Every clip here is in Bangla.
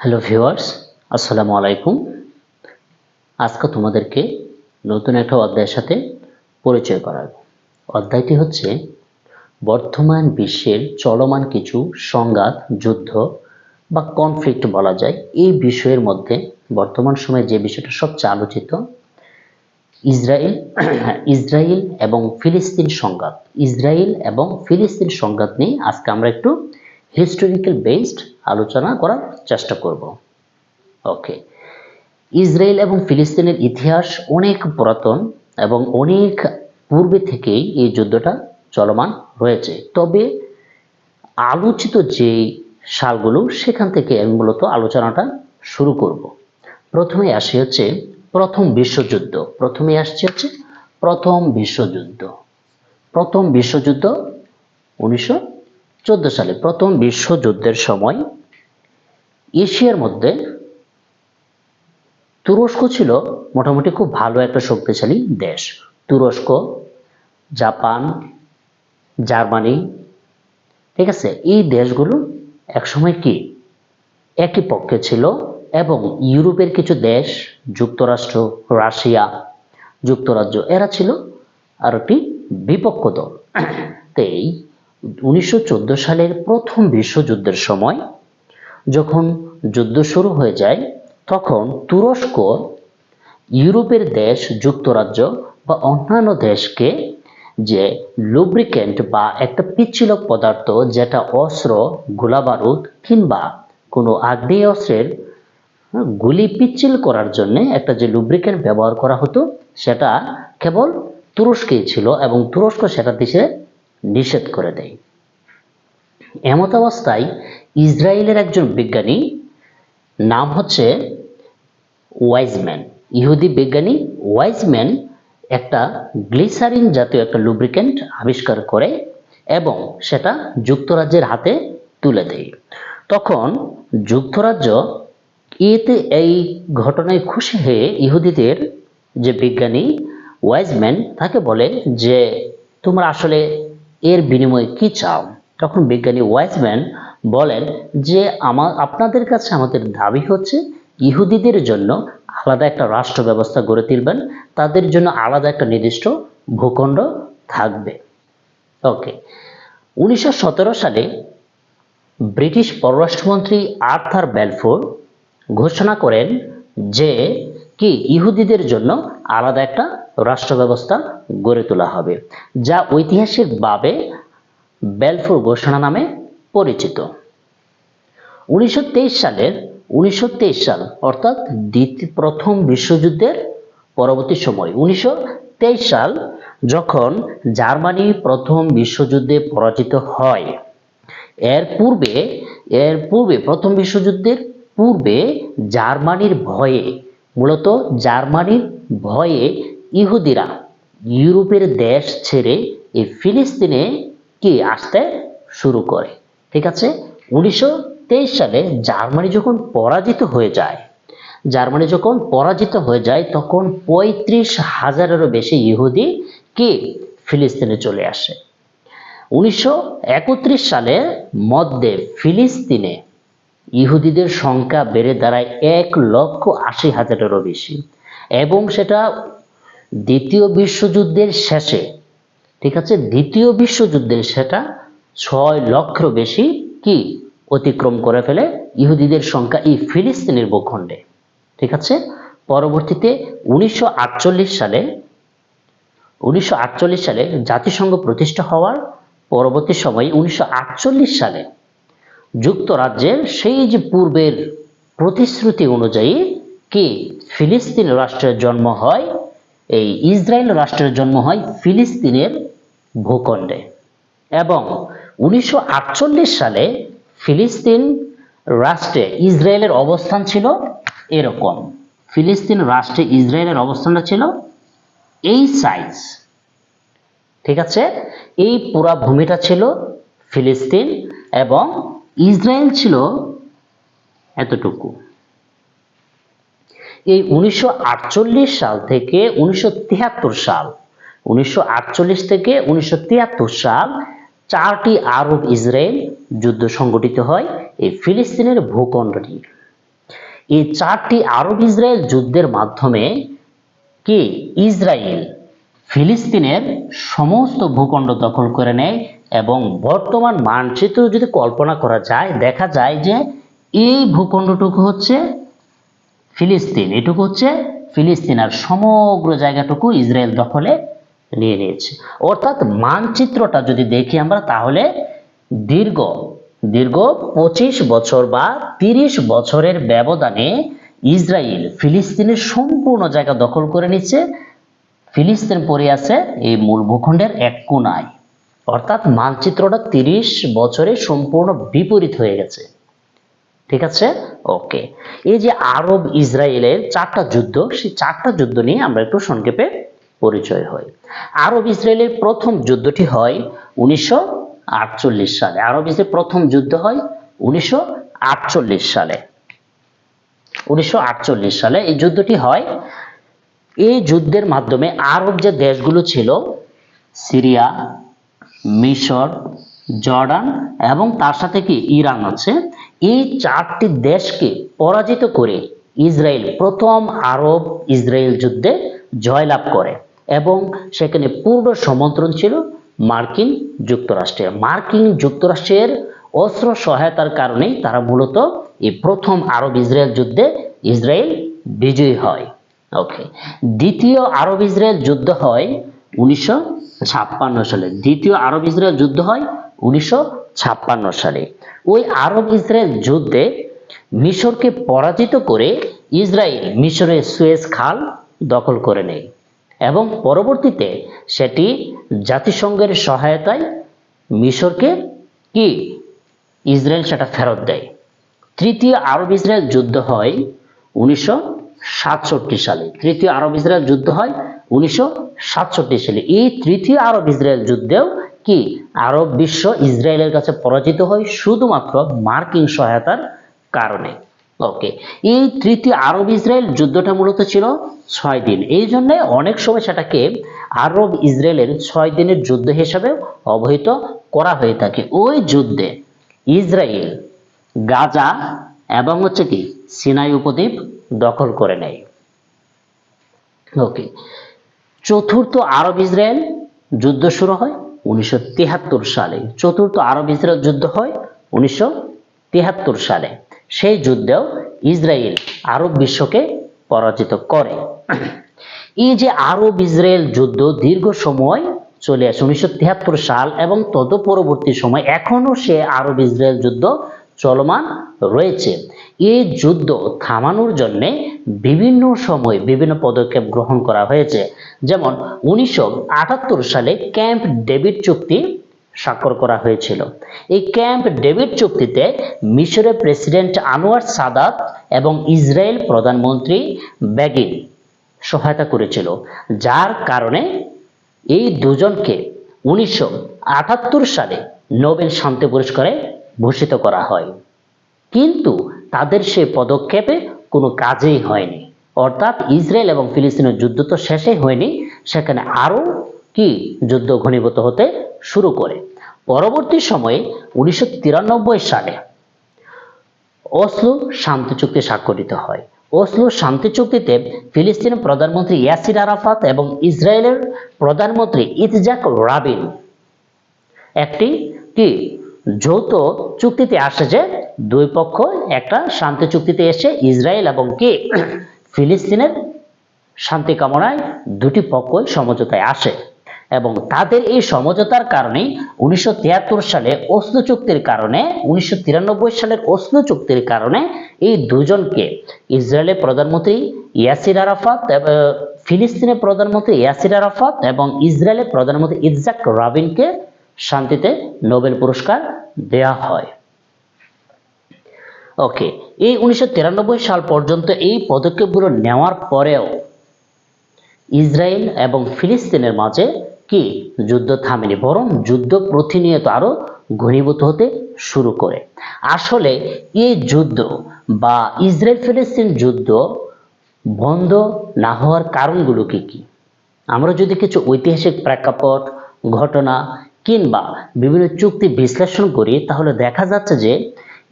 হ্যালো ভিউয়ার্স, আসসালামু আলাইকুম। আজকে তোমাদেরকে নতুন একটা অধ্যায়ের সাথে পরিচয় করাবো। অধ্যায়টি হচ্ছে বর্তমান বিশ্বের চলমান কিছু সংঘাত, যুদ্ধ বা কনফ্লিক্ট বলা যায়। এই বিষয়ের মধ্যে বর্তমান সময়ে যে বিষয়টা সবচেয়ে আলোচিত, ইসরায়েল ইসরায়েল এবং ফিলিস্তিন সংঘাত। ইসরায়েল এবং ফিলিস্তিন সংঘাত নিয়ে আজকে আমরা একটু হিস্টোরিক্যাল বেসড আলোচনা করার চেষ্টা করব। ওকে, ইসরায়েল এবং ফিলিস্তিনের ইতিহাস অনেক পুরাতন এবং অনেক পূর্বে থেকেই এই যুদ্ধটা চলমান রয়েছে। তবে আলোচিত যে সালগুলো, সেখান থেকে আমি মূলত আলোচনাটা শুরু করব। প্রথমে আসি হচ্ছে প্রথম বিশ্বযুদ্ধ। প্রথম বিশ্বযুদ্ধ। প্রথম বিশ্বযুদ্ধ 1914 সালে। প্রথম বিশ্বযুদ্ধের সময় এশিয়ার মধ্যে তুরস্ক ছিল মোটামুটি খুব ভালো একটা শক্তিশালী দেশ। তুরস্ক, জাপান, জার্মানি, ঠিক আছে, এই দেশগুলো একসময় কি একই পক্ষে ছিল এবং ইউরোপের কিছু দেশ, যুক্তরাষ্ট্র, রাশিয়া, যুক্তরাজ্য, এরা ছিল আর একটি বিপক্ষ দল। তো এই 1914 সালের প্রথম বিশ্বযুদ্ধের সময় যখন যুদ্ধ শুরু হয়ে যায়, তখন তুরস্ক ইউরোপের দেশ, যুক্তরাজ্য বা অন্যান্য দেশকে যে লুব্রিকেন্ট বা একটা পিচ্ছিলক পদার্থ, যেটা অস্ত্র, গোলাবারুদ কিংবা কোনো আগ্নেয়াস্ত্রের গুলি পিচ্ছিল করার জন্য একটা যে লুব্রিকেন্ট ব্যবহার করা হতো, সেটা কেবল তুরস্কেই ছিল এবং তুরস্ক সেটা দেশে নিষেধ করে দেয়। এমত অবস্থায় ইসরায়েলের একজন বিজ্ঞানী, নাম হচ্ছে ওয়াইজম্যান, ইহুদি বিজ্ঞানী ওয়াইজম্যান, একটা গ্লিসারিন জাতীয় একটা লুব্রিকেন্ট আবিষ্কার করে এবং সেটা যুক্তরাজ্যের হাতে তুলে দেয়। তখন যুক্তরাজ্য এই ঘটনায় খুশি হয়ে ইহুদিদের যে বিজ্ঞানী ওয়াইজম্যান, তাকে বলে যে তোমরা আসলে এর বিনিময়ে কি চাও? তখন বিজ্ঞানী ওয়াইজম্যান বলেন যে আপনাদের কাছে আমাদের দাবি হচ্ছে ইহুদিদের জন্য আলাদা একটা রাষ্ট্র ব্যবস্থা গড়ে তুলবেন, তাদের জন্য আলাদা একটা নির্দিষ্ট ভূখণ্ড থাকবে। ওকে, 1917 সালে ব্রিটিশ পররাষ্ট্রমন্ত্রী আর্থার ব্যালফোর ঘোষণা করেন যে কি ইহুদিদের জন্য আলাদা একটা রাষ্ট্র ব্যবস্থা গড়ে তোলা হবে, যা ঐতিহাসিকভাবে ব্যালফোর ঘোষণা নামে পরিচিত। 1923 সাল অর্থাৎ প্রথম বিশ্বযুদ্ধের পরবর্তী সময় 1923 সাল যখন জার্মানি প্রথম বিশ্বযুদ্ধে পরাজিত হয়, এর পূর্বে প্রথম বিশ্বযুদ্ধের পূর্বে জার্মানির ভয়ে ইহুদিরা ইউরোপের দেশ ছেড়ে এই ফিলিস্তিনে কি আসতে শুরু করে। ঠিক আছে, 1923 সালে জার্মানি যখন পরাজিত হয়ে যায় তখন 35,000-এরও বেশি ইহুদি কি ফিলিস্তিনে চলে আসে। 1931 সালের মধ্যে ফিলিস্তিনে ইহুদিদের সংখ্যা বেড়ে দাঁড়ায় 1,80,000-এরও বেশি এবং সেটা দ্বিতীয় বিশ্বযুদ্ধের শেষে, ঠিক আছে, দ্বিতীয় বিশ্বযুদ্ধের সেটা 6 লক্ষের বেশি কি অতিক্রম করে ফেলে ইহুদিদের সংখ্যা এই ফিলিস্তিনের ভূখণ্ডে। ঠিক আছে, পরবর্তীতে 1948 সালে জাতিসংঘ প্রতিষ্ঠা হওয়ার পরবর্তী সময়ে 1948 সালে যুক্তরাজ্যের সেই যে পূর্বের প্রতিশ্রুতি অনুযায়ী কি ফিলিস্তিন রাষ্ট্রের জন্ম হয়, এই ইসরায়েল রাষ্ট্রের জন্ম হয় ফিলিস্তিনের ভূখণ্ডে। এবং 1948 সালে ফিলিস্তিন রাষ্ট্রে ইসরায়েলের অবস্থান ছিল এরকম। ফিলিস্তিন রাষ্ট্রে ইসরায়েলের অবস্থানটা ছিল এই সাইজ। ঠিক আছে, এই পুরা ভূমিটা ছিল ফিলিস্তিন এবং ইসরায়েল ছিল এতটুকু। এই 1948 সাল থেকে 1973 সাল 4টি আরব ইসরায়েল যুদ্ধ সংগঠিত হয় এই ফিলিস্তিনের ভূখণ্ড নিয়ে। এই 4টি আরব ইসরায়েল যুদ্ধের মাধ্যমে কি ইসরায়েল ফিলিস্তিনের সমস্ত ভূখণ্ড দখল করে নেয় এবং বর্তমান মানচিত্র যদি কল্পনা করা যায় দেখা যায় যে এই ভূখণ্ডটুকু হচ্ছে ফিলিস্তিন, এটুকু হচ্ছে ফিলিস্তিন, আর সমগ্র জায়গাটুকু ইসরায়েল দখলে নিয়ে নিয়েছে। অর্থাৎ মানচিত্রটা যদি দেখি আমরা তাহলে দীর্ঘ দীর্ঘ 25 বছর বা 30 বছরের ব্যবধানে ইসরায়েল ফিলিস্তিনের সম্পূর্ণ জায়গা দখল করে নিচ্ছে। ফিলিস্তিন পড়ে আছে এই মূল ভূখণ্ডের এক কোনায়। অর্থাৎ মানচিত্রটা 30 বছরে সম্পূর্ণ বিপরীত হয়ে গেছে। ঠিক আছে, ওকে। এই যে আরব ইসরায়েলের 4টা যুদ্ধ, সেই 4টা যুদ্ধ নিয়ে আমরা একটু সংক্ষেপে পরিচয় হই। আরব ইসরায়েলের প্রথম যুদ্ধটি হয় 1948 সালে। আরব ইসরায়েলের প্রথম যুদ্ধ হয় 1948 সালে। 1948 সালে এই যুদ্ধটি হয়। এই যুদ্ধের মাধ্যমে আরব যে দেশগুলো ছিল সিরিয়া, মিশর, জর্ডান এবং তার সাথে কি ইরান আছে, এই 4টি দেশকে পরাজিত করে ইসরায়েল প্রথম আরব ইসরায়েল যুদ্ধে জয়লাভ করে এবং সেখানে পূর্ণ সমর্থন ছিল মার্কিন যুক্তরাষ্ট্রের। মার্কিন যুক্তরাষ্ট্রের অস্ত্র সহায়তার কারণে তারা মূলত এই প্রথম আরব ইসরায়েল যুদ্ধে ইসরায়েল বিজয়ী হয়। ওকে, দ্বিতীয় আরব ইসরায়েল যুদ্ধ হয় 1956 সালে। দ্বিতীয় আরব ইসরায়েল যুদ্ধ হয় 1956 সালে। ওই আরব ইসরায়েল যুদ্ধে মিশরকে পরাজিত করে ইসরায়েল মিশরের সুয়েজ খাল দখল করে নেয় এবং পরবর্তীতে সেটি জাতিসংঘের সহায়তায় মিশরকে কি ইসরায়েল সেটা ফেরত দেয়। তৃতীয় আরব ইসরায়েল যুদ্ধ হয় 1967 সালে। তৃতীয় আরব ইসরায়েল যুদ্ধ হয় 1967 সালে। এই তৃতীয় আরব ইসরায়েল যুদ্ধেও কি আরব বিশ্ব ইসরায়েলের কাছে পরাজিত হয় শুধুমাত্র মার্কিন সহায়তার কারণে। ওকে, এই তৃতীয় আরব ইসরায়েল যুদ্ধটা মূলত ছিল 6 দিন। এই জন্য অনেক সময় সেটাকে আরব ইসরায়েলের 6 দিনের যুদ্ধ হিসেবে অবহিত করা হয়ে থাকে। ওই যুদ্ধে ইসরায়েল গাজা এবং হচ্ছে কি সিনাই উপদ্বীপ দখল করে নেয়। ওকে, চতুর্থ আরব ইসরায়েল যুদ্ধ শুরু হয় 1973 সালে। চতুর্থ আরব ইসরায়েল যুদ্ধ হয় 1973 সালে। সেই যুদ্ধেও ইসরায়েল আরব বিশ্বকে পরাজিত করে। এই যে আরব ইসরায়েল যুদ্ধ দীর্ঘ সময় চলে আসে 1973 সাল এবং তদ পরবর্তী সময় এখনো সে আরব ইসরায়েল যুদ্ধ চলমান রয়েছে। এই যুদ্ধ থামানোর জন্য বিভিন্ন সময় বিভিন্ন পদক্ষেপ গ্রহণ করা হয়েছে। যেমন 1978 সালে ক্যাম্প ডেভিড চুক্তি স্বাক্ষর করা হয়েছিল। এই ক্যাম্প ডেভিড চুক্তিতে মিশরের প্রেসিডেন্ট আনোয়ার সাদাত এবং ইসরায়েল প্রধানমন্ত্রী বেগিন সহায়তা করেছিল, যার কারণে এই দুজনকে 1978 সালে নোবেল শান্তি পুরস্কারে ভূষিত করা হয়। কিন্তু তাদের সেই পদক্ষেপে কোনো কাজেই হয়নি। অর্থাৎ ইসরায়েল এবং ফিলিস্তিনের যুদ্ধ তো শেষই হয়নি, সেখানে আরো কি যুদ্ধ ঘনীভূত হতে শুরু করে। পরবর্তী সময়ে 1993 সালে অসলো শান্তি চুক্তি স্বাক্ষরিত হয়। অসলো শান্তি চুক্তিতে ফিলিস্তিনের প্রধানমন্ত্রী ইয়াসির আরাফাত এবং ইসরায়েলের প্রধানমন্ত্রী ইৎজাক রাবিন একটি কি যৌথ চুক্তিতে আসে যে দুই পক্ষ একটা শান্তি চুক্তিতে এসে ইসরায়েল এবং কি ফিলিস্তিনের শান্তি কামনায় দুটি পক্ষই সমঝোতায় আসে এবং তাদের এই সমঝোতার কারণে 1973 সালে অসলো চুক্তির কারণে 1993 সালের অসলো চুক্তির কারণে এই দুজনকে ইসরায়েলের প্রধানমন্ত্রী ইয়াসির আরাফাত ফিলিস্তিনের প্রধানমন্ত্রী ইয়াসির আরাফাত এবং ইসরায়েলের প্রধানমন্ত্রী ইৎজাক রাবিনকে শান্তিতে নোবেল পুরস্কার দেয়া হয়। ওকে, এই 1993 সাল পর্যন্ত এই পদক্ষেপগুলো নেওয়ার পরেও ইসরায়েল এবং ফিলিস্তিনের মাঝে কি যুদ্ধ থামেনি, বরং যুদ্ধ প্রতিনিয়ত আরো ঘনীভূত হতে শুরু করে। আসলে এই যুদ্ধ বা ইসরায়েল ফিলিস্তিন যুদ্ধ বন্ধ না হওয়ার কারণগুলো কি কি, আমরা যদি কিছু ঐতিহাসিক প্রেক্ষাপট, ঘটনা কিংবা বিভিন্ন চুক্তি বিশ্লেষণ করি তাহলে দেখা যাচ্ছে যে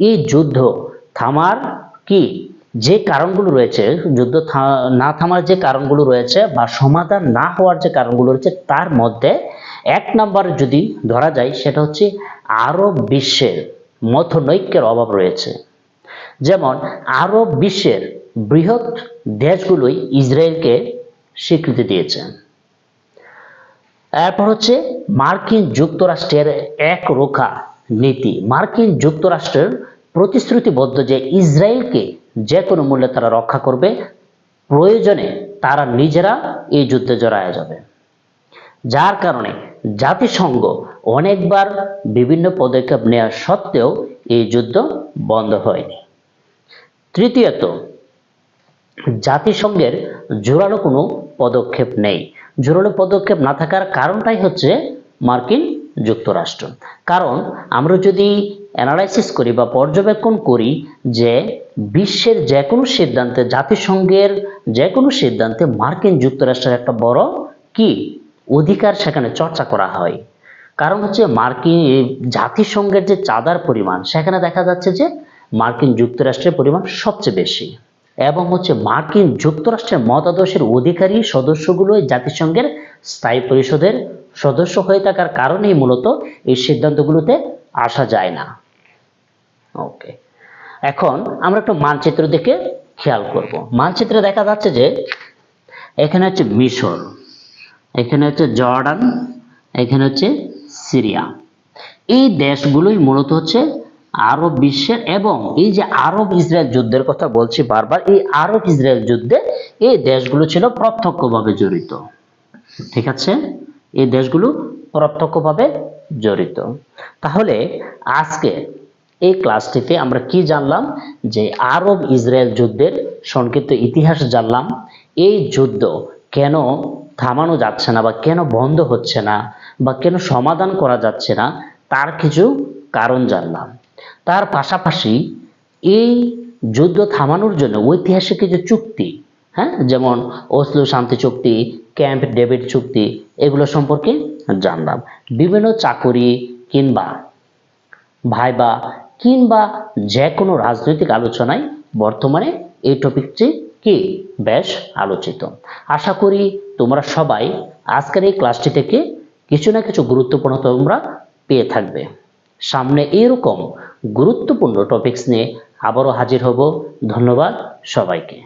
এই যুদ্ধ থামার কি যে কারণগুলো রয়েছে, যুদ্ধ না থামার যে কারণগুলো রয়েছে বা সমাধান না হওয়ার যে কারণগুলো রয়েছে, তার মধ্যে এক নাম্বার যদি ধরা যায় সেটা হচ্ছে আরব বিশ্বের মতনৈক্যের অভাব রয়েছে। যেমন আরব বিশ্বের বৃহৎ দেশগুলোই ইসরায়েলকে স্বীকৃতি দিয়েছে। এরপর হচ্ছে মার্কিন যুক্তরাষ্ট্রের একরোখা নীতি। মার্কিন যুক্তরাষ্ট্রের প্রতিশ্রুতিবদ্ধ যে ইসরায়েলকে যে কোনো মূল্যে তারা রক্ষা করবে, প্রয়োজনে তারা নিজেরা এই যুদ্ধে জড়ায় যাবে। যার কারণে জাতিসংঘ অনেকবার বিভিন্ন পদক্ষেপ নেওয়া সত্ত্বেও এই যুদ্ধ বন্ধ হয়নি। তৃতীয়ত, জাতিসংঘের জোরালো কোনো পদক্ষেপ নেই। জোরালো পদক্ষেপ না থাকার কারণটাই হচ্ছে মার্কিন যুক্তরাষ্ট্র। কারণ আমরা যদি অ্যানালাইসিস করি বা পর্যবেক্ষণ করি যে বিশ্বের যে কোনো সিদ্ধান্তে, জাতিসংঘের যে কোনো সিদ্ধান্তে মার্কিন যুক্তরাষ্ট্রের একটা বড় কি অধিকার সেখানে চর্চা করা হয়। কারণ হচ্ছে মার্কিন জাতিসংঘের যে চাঁদার পরিমাণ, সেখানে দেখা যাচ্ছে যে মার্কিন যুক্তরাষ্ট্রের পরিমাণ সবচেয়ে বেশি, এবং হচ্ছে মার্কিন যুক্তরাষ্ট্রের মতাদর্শের অধিকারী সদস্যগুলো জাতিসংঘের স্থায়ী পরিষদের সদস্য হয়ে থাকার কারণেই মূলত এই সিদ্ধান্তগুলোতে আসা যায় না। ওকে, এখন আমরা একটু মানচিত্র দেখে খেয়াল করব। মানচিত্রে দেখা যাচ্ছে যে এখানে হচ্ছে মিশর, এখানে হচ্ছে জর্ডান, এখানে হচ্ছে সিরিয়া। এই দেশগুলোই মূলত হচ্ছে আরব বিশ্বের, এবং এই যে আরব ইসরায়েল যুদ্ধের কথা বলছি বারবার, এই আরব ইসরায়েল যুদ্ধে এই দেশগুলো ছিল প্রত্যক্ষভাবে জড়িত। ঠিক আছে, এই দেশগুলো প্রত্যক্ষভাবে জড়িত। তাহলে আজকে এই ক্লাসটিতে আমরা কি জানলাম? যে আরব ইসরায়েল যুদ্ধের সংক্ষিপ্ত ইতিহাস জানলাম। এই যুদ্ধ কেন থামানো যাচ্ছে না, বা কেন বন্ধ হচ্ছে না, বা কেন সমাধান করা যাচ্ছে না, তার কিছু কারণ জানলাম। তার পাশাপাশি এই যুদ্ধ থামানোর জন্য ঐতিহাসিক কিছু চুক্তি, যেমন ওসলো শান্তি চুক্তি, ক্যাম্প ডেভিড চুক্তি, এগুলো সম্পর্কে জানলাম। বিভিন্ন চাকুরি কিংবা ভাইবা কিংবা যে কোনো রাজনৈতিক আলোচনায় বর্তমানে এই টপিকটি কি বেশ আলোচিত। আশা করি তোমরা সবাই আজকের এই ক্লাসটি থেকে কিছু না কিছু গুরুত্বপূর্ণ তোমরা পেয়ে থাকবে। সামনে এরকম গুরুত্বপূর্ণ টপিকস নিয়ে আবারও হাজির হব। ধন্যবাদ সবাইকে।